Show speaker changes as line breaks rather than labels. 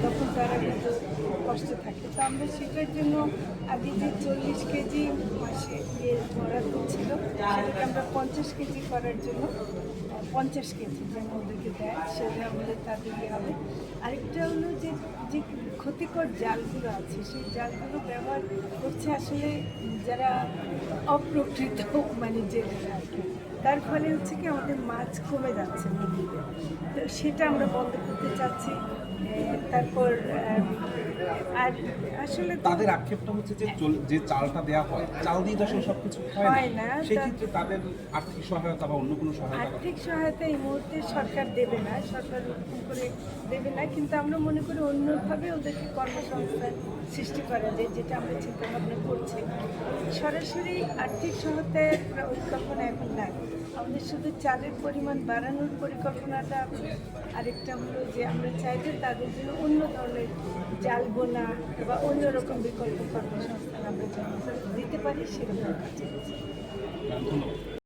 তখন তারা কিন্তু কষ্টে থাকে। তো আমরা সেটার জন্য আগে যে 40 কেজি মাসে বরাদ্দ ছিল সেটাকে আমরা 50 কেজি করার জন্য 50 কেজি যেন ওদেরকে দেয় সেটা আমাদের তাদেরকে হবে। আরেকটা হলো যে যে ক্ষতিকর জালগুলো আছে সেই জালগুলো ব্যবহার করছে আসলে যারা অপ্রকৃত মানে জেলেরা আর কি। তার ফলে হচ্ছে কি আমাদের মাছ কমে যাচ্ছে নদীতে। তো সেটা আমরা বন্ধ করতে চাচ্ছি। তারপর আর আসলে তো
তাদের আক্ষেপটা হচ্ছে যে যে চালটা দেওয়া হয় চাল দিয়ে তো আসলে সবকিছু হয় না, সেক্ষেত্রে তাদের আর্থিক সহায়তা বা অন্য কোনো সহায়তা
আর্থিক সহায়তা এই মুহূর্তে সরকার দেবে না, সরকার ওরকম করে দেবে না, কিন্তু আমরা মনে করি অন্যভাবে ওদেরকে কর্মসংস্থান সৃষ্টি করা যায়, যেটা আমরা চিন্তা ভাবনা করছি। সরাসরি আর্থিক সহায়তার পরিকল্পনা এখন নাই, আমাদের শুধু চালের পরিমাণ বাড়ানোর পরিকল্পনাটা আছে। আরেকটা হলো যে আমরা চাই যে তাদের জন্য অন্য ধরনের জাল বোনা বা অন্যরকম বিকল্প কর্মসংস্থান আমরা যেন দিতে পারি সেরকম কাজ করছি।
ধন্যবাদ।